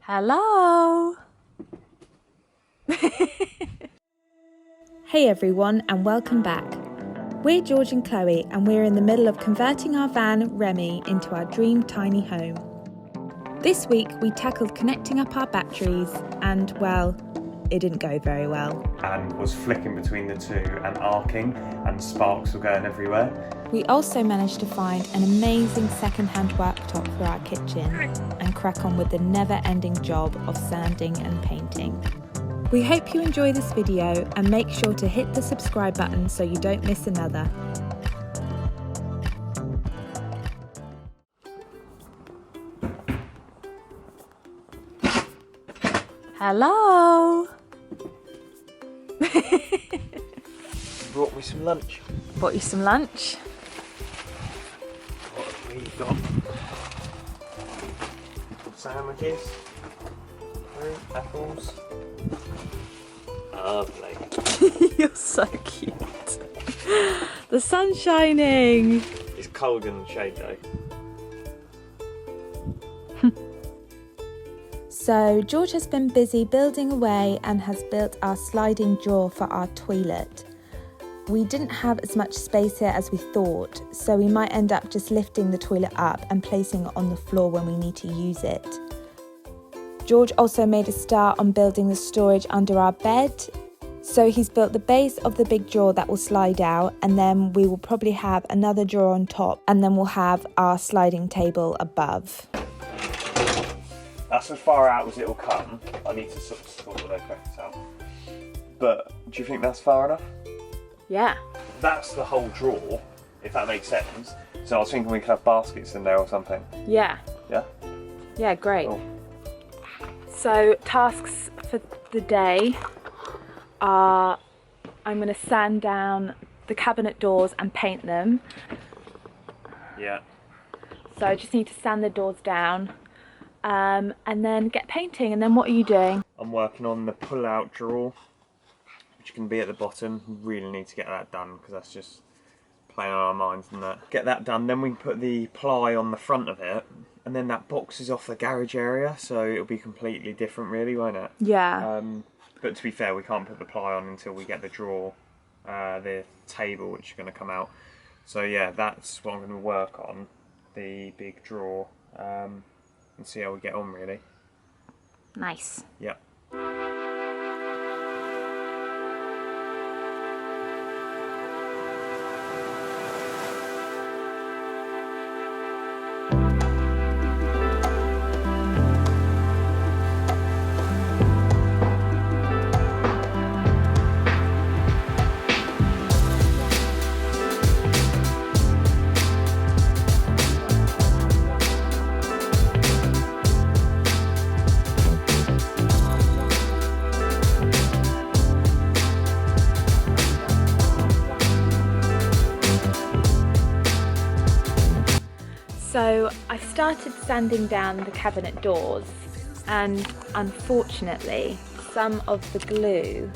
Hello! Hey everyone, and welcome back. We're George and Chloe, and we're in the middle of converting our van, Remy, into our dream tiny home. This week we tackled connecting up our batteries and, well, it didn't go very well. And was flicking between the two and arcing, and sparks were going everywhere. We also managed to find an amazing second-hand worktop for our kitchen and crack on with the never-ending job of sanding and painting. We hope you enjoy this video and make sure to hit the subscribe button so you don't miss another. Hello! Brought me some lunch. Bought you some lunch. What have we got? Sandwiches, fruit, apples. Lovely. You're so cute. The sun's shining. It's cold in the shade though. So George has been busy building away and has built our sliding drawer for our toilet. We didn't have as much space here as we thought, so we might end up just lifting the toilet up and placing it on the floor when we need to use it. George also made a start on building the storage under our bed. So he's built the base of the big drawer that will slide out, and then we will probably have another drawer on top, and then we'll have our sliding table above. That's as far out as it will come. I need to sort of those brackets out. But do you think that's far enough? Yeah. That's the whole drawer, if that makes sense. So I was thinking we could have baskets in there or something. Yeah. Yeah? Yeah, great. Cool. So tasks for the day are I'm going to sand down the cabinet doors and paint them. Yeah. So I just need to sand the doors down and then get painting. And then what are you doing? I'm working on the pull-out drawer, which can be at the bottom. Really need to get that done because that's just playing on our minds and that. Get that done, then we can put the ply on the front of it, and then that boxes off the garage area, so it'll be completely different really, won't it? Yeah. But to be fair, we can't put the ply on until we get the drawer, the table which is going to come out. So yeah, that's what I'm going to work on, the big drawer, and see how we get on really. Nice. Yep. So I started sanding down the cabinet doors, and unfortunately some of the glue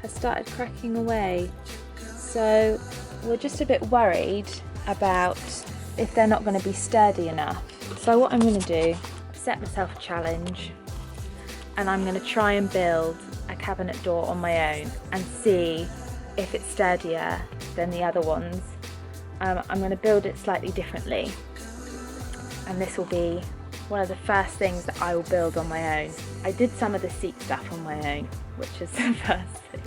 has started cracking away. So we're just a bit worried about if they're not going to be sturdy enough. So what I'm going to do, set myself a challenge, and I'm going to try and build a cabinet door on my own and see if it's sturdier than the other ones. I'm going to build it slightly differently, and this will be one of the first things that I will build on my own. I did some of the seat stuff on my own, which is the first thing.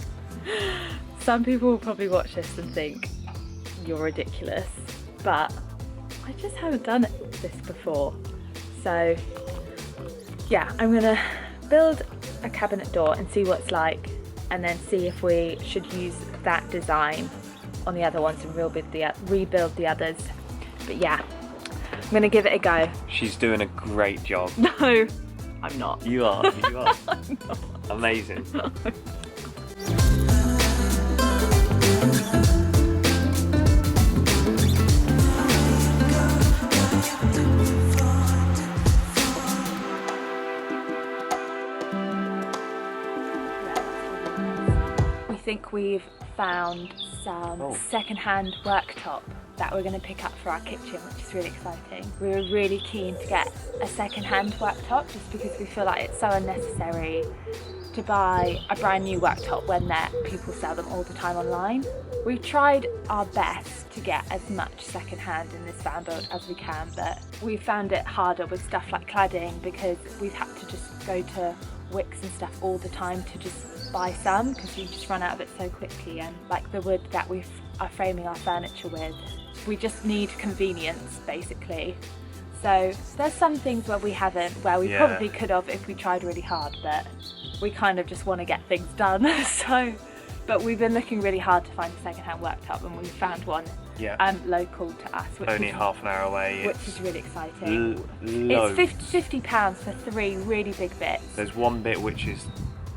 Some people will probably watch this and think you're ridiculous, but I just haven't done this before. So yeah, I'm going to build a cabinet door and see what it's like, and then see if we should use that design on the other ones and rebuild the others. But yeah, I'm gonna give it a go. She's doing a great job. No, I'm not. You are, you are. I'm not. Amazing. No. We think we've found some second-hand worktop that we're going to pick up for our kitchen, which is really exciting. We were really keen to get a second-hand worktop just because we feel like it's so unnecessary to buy a brand new worktop when people sell them all the time online. We've tried our best to get as much second-hand in this van build as we can, but we found it harder with stuff like cladding because we've had to just go to Wicks and stuff all the time to just buy some, because you just run out of it so quickly. And like the wood that we are framing our furniture with, we just need convenience basically. So there's some things where we haven't, where we probably could have if we tried really hard, but we kind of just want to get things done. But we've been looking really hard to find a second-hand worktop, and we found one local to us, which only half an hour away, which is really exciting. It's £50 for 3 really big bits. There's one bit which is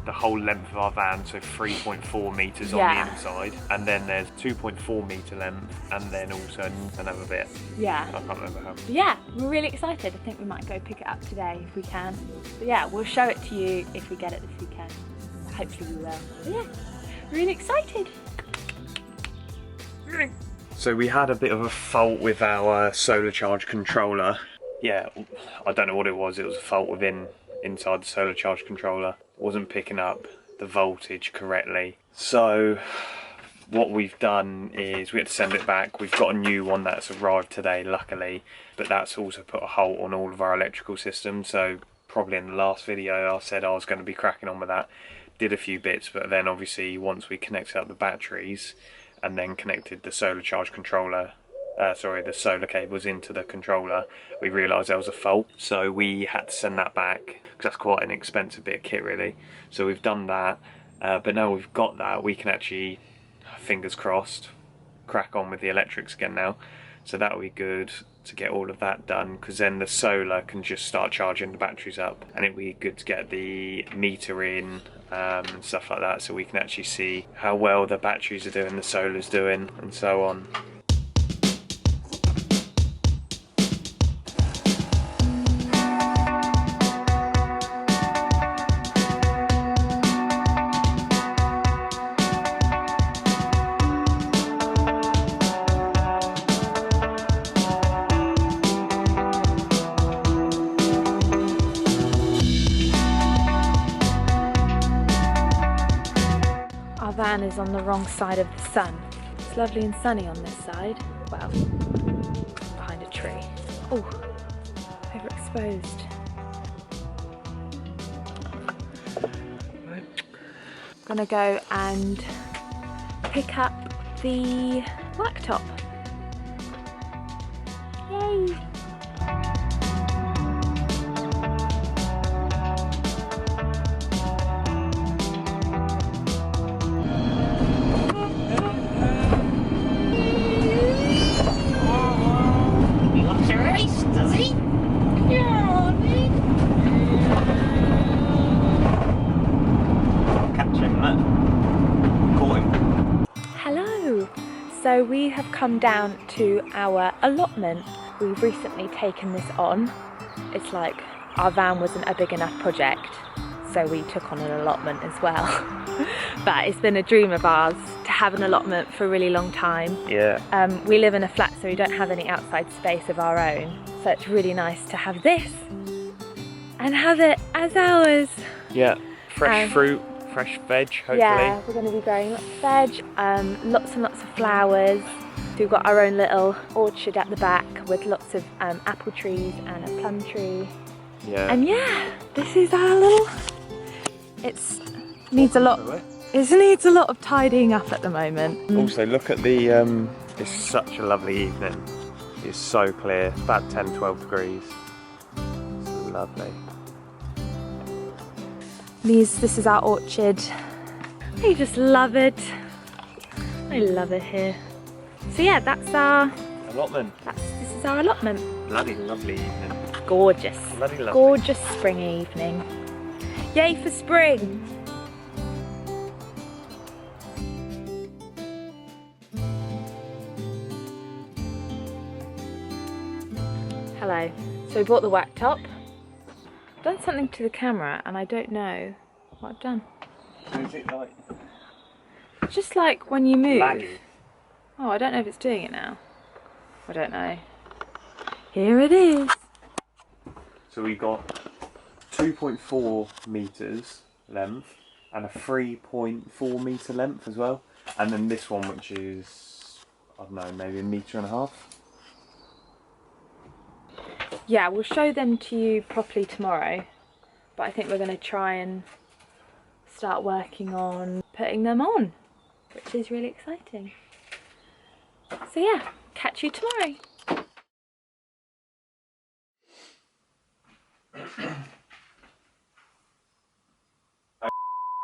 the whole length of our van, so 3.4 metres on the inside, and then there's 2.4 metre length, and then also another bit. Yeah. I can't remember how. Yeah, we're really excited. I think we might go pick it up today if we can. But yeah, we'll show it to you if we get it this weekend. Hopefully we will. But yeah, really excited. So we had a bit of a fault with our solar charge controller. Yeah, I don't know what it was. It was a fault inside the solar charge controller. Wasn't picking up the voltage correctly. So what we've done is we had to send it back. We've got a new one that's arrived today, luckily, but that's also put a halt on all of our electrical systems. So probably in the last video I said I was going to be cracking on with that. Did a few bits, but then obviously once we connected up the batteries and then connected the solar charge controller, the solar cables into the controller, we realised there was a fault. So we had to send that back, because that's quite an expensive bit of kit really. So we've done that, but now we've got that, we can actually, fingers crossed, crack on with the electrics again now. So that'll be good to get all of that done, because then the solar can just start charging the batteries up, and it'll be good to get the meter in and stuff like that, so we can actually see how well the batteries are doing, the solar's doing, and so on. Our van is on the wrong side of the sun. It's lovely and sunny on this side. Well, behind a tree. Oh, overexposed. I'm gonna go and pick up the worktop. Yay! So we have come down to our allotment. We've recently taken this on. It's like our van wasn't a big enough project, so we took on an allotment as well. But it's been a dream of ours to have an allotment for a really long time. Yeah. We live in a flat, so we don't have any outside space of our own. So it's really nice to have this and have it as ours. Yeah, fresh fruit. Fresh veg, hopefully. Yeah, we're going to be growing lots of veg, lots and lots of flowers. So we've got our own little orchard at the back with lots of apple trees and a plum tree. Yeah. And yeah, this is our little. It needs a lot of tidying up at the moment. Also, look at the. It's such a lovely evening. It's so clear. About 10-12 degrees. It's lovely. This is our orchard. I just love it. I love it here. So yeah, that's our allotment. This is our allotment. Bloody lovely evening. Gorgeous. Bloody lovely. Gorgeous spring evening. Yay for spring! Hello. So we bought the worktop. I've done something to the camera and I don't know what I've done. Is it like? Just like when you move. Laggy. Oh, I don't know if it's doing it now. I don't know. Here it is. So we got 2.4 metres length and a 3.4 metre length as well. And then this one, which is, I don't know, maybe 1.5 metres. Yeah, we'll show them to you properly tomorrow, but I think we're going to try and start working on putting them on, which is really exciting. So yeah, catch you tomorrow.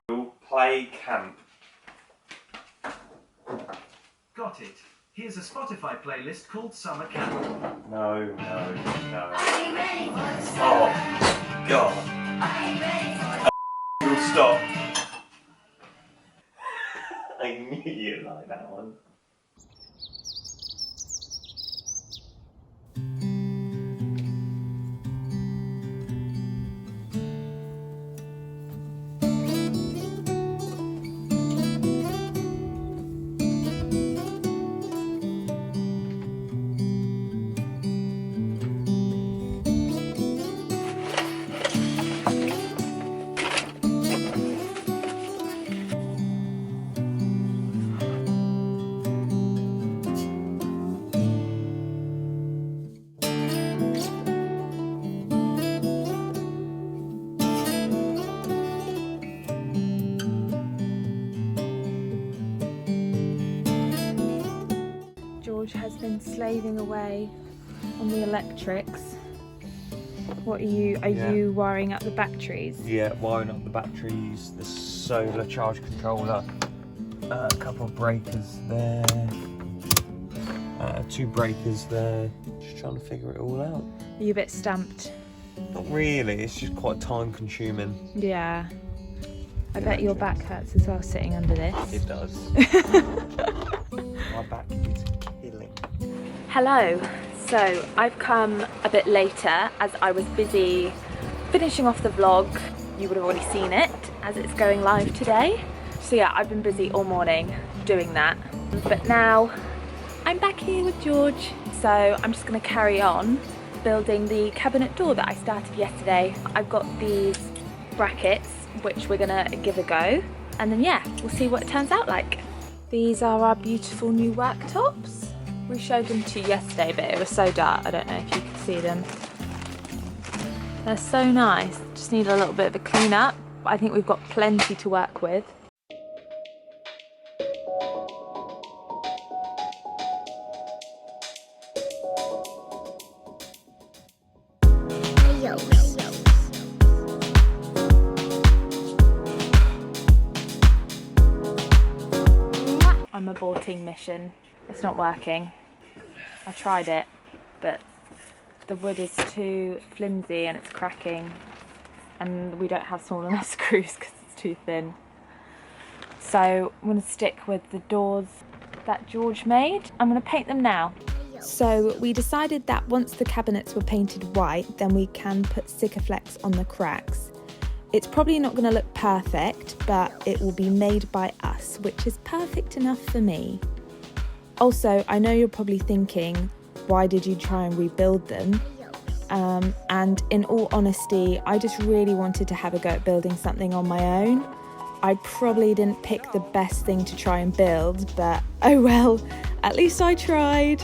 We'll play camp. Got it. Here's a Spotify playlist called Summer Camp. No. I'm ready for the summer. Oh, God. I'm ready for You'll stop. I knew you'd like that one. George has been slaving away on the electrics. What are you wiring up the batteries? Yeah, wiring up the batteries, the solar charge controller, a couple of breakers there, 2 breakers there. Just trying to figure it all out. Are you a bit stumped? Not really, it's just quite time consuming. Yeah. I bet your back hurts as well sitting under this. It does. My back is killing. Hello. So I've come a bit later as I was busy finishing off the vlog. You would have already seen it as it's going live today. So yeah, I've been busy all morning doing that. But now I'm back here with George. So I'm just going to carry on building the cabinet door that I started yesterday. I've got these brackets which we're going to give a go. And then yeah, we'll see what it turns out like. These are our beautiful new worktops. We showed them to you yesterday, but it was so dark, I don't know if you could see them. They're so nice, just need a little bit of a clean up. I think we've got plenty to work with. I'm aborting mission. It's not working. I tried it, but the wood is too flimsy and it's cracking, and we don't have small enough screws because it's too thin. So I'm going to stick with the doors that George made. I'm going to paint them now. So we decided that once the cabinets were painted white, then we can put Sikaflex on the cracks. It's probably not going to look perfect, but it will be made by us, which is perfect enough for me. Also, I know you're probably thinking, why did you try and rebuild them? And in all honesty, I just really wanted to have a go at building something on my own. I probably didn't pick the best thing to try and build, but oh well, at least I tried.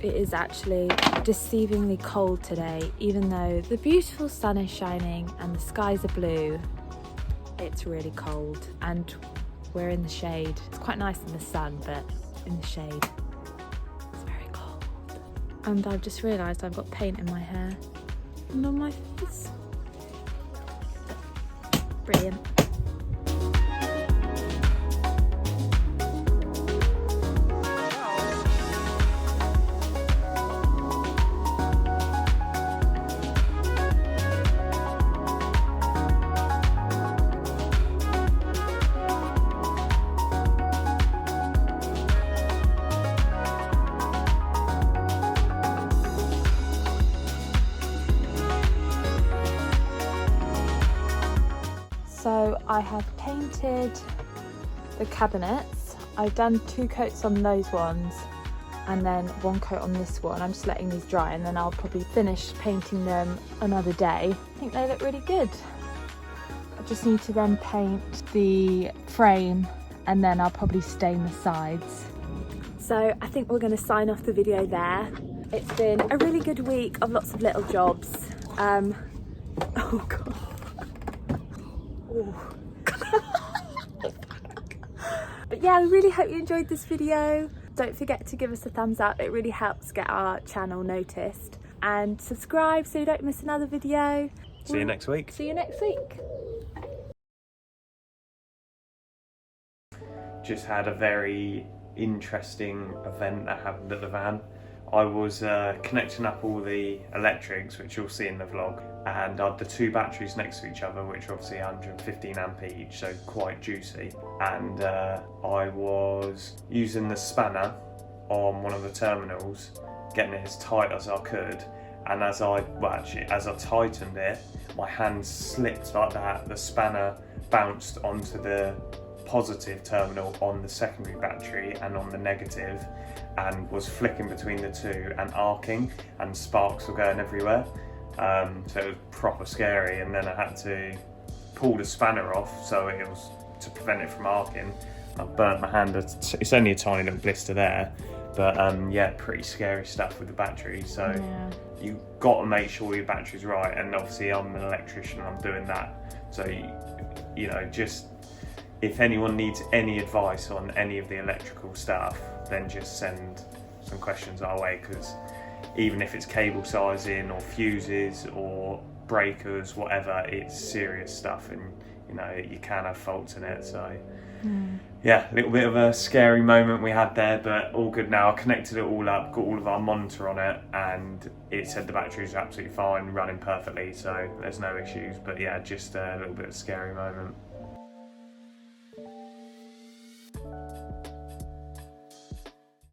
It is actually deceivingly cold today, even though the beautiful sun is shining and the skies are blue. It's really cold and we're in the shade. It's quite nice in the sun, but in the shade, it's very cold. And I've just realised I've got paint in my hair and on my face. Brilliant. So I have painted the cabinets. I've done 2 coats on those ones, and then one coat on this one. I'm just letting these dry, and then I'll probably finish painting them another day. I think they look really good. I just need to then paint the frame, and then I'll probably stain the sides. So I think we're going to sign off the video there. It's been a really good week of lots of little jobs. Oh god. Oh. But yeah, we really hope you enjoyed this video. Don't forget to give us a thumbs up, it really helps get our channel noticed. And subscribe so you don't miss another video. See you next week. See you next week. Just had a very interesting event that happened at the van. I was connecting up all the electrics, which you'll see in the vlog, and I had the two batteries next to each other, which are obviously 115 amp each, so quite juicy. And I was using the spanner on one of the terminals, getting it as tight as I could. And as I tightened it, my hand slipped like that. The spanner bounced onto the positive terminal on the secondary battery and on the negative, and was flicking between the two and arcing, and sparks were going everywhere. So it was proper scary, and then I had to pull the spanner off, so it was to prevent it from arcing. I burnt my hand. It's only a tiny little blister there, but yeah, pretty scary stuff with the battery. So Yeah. you've got to make sure your battery's right, and obviously I'm an electrician, I'm doing that. So you know, just if anyone needs any advice on any of the electrical stuff, then just send some questions our way, because even if it's cable sizing or fuses or breakers, whatever, it's serious stuff, and you know, you can have faults in it. So yeah, a little bit of a scary moment we had there, but all good now. I connected it all up, got all of our monitor on it, and it said the battery's absolutely fine, running perfectly, so there's no issues. But yeah, just a little bit of a scary moment.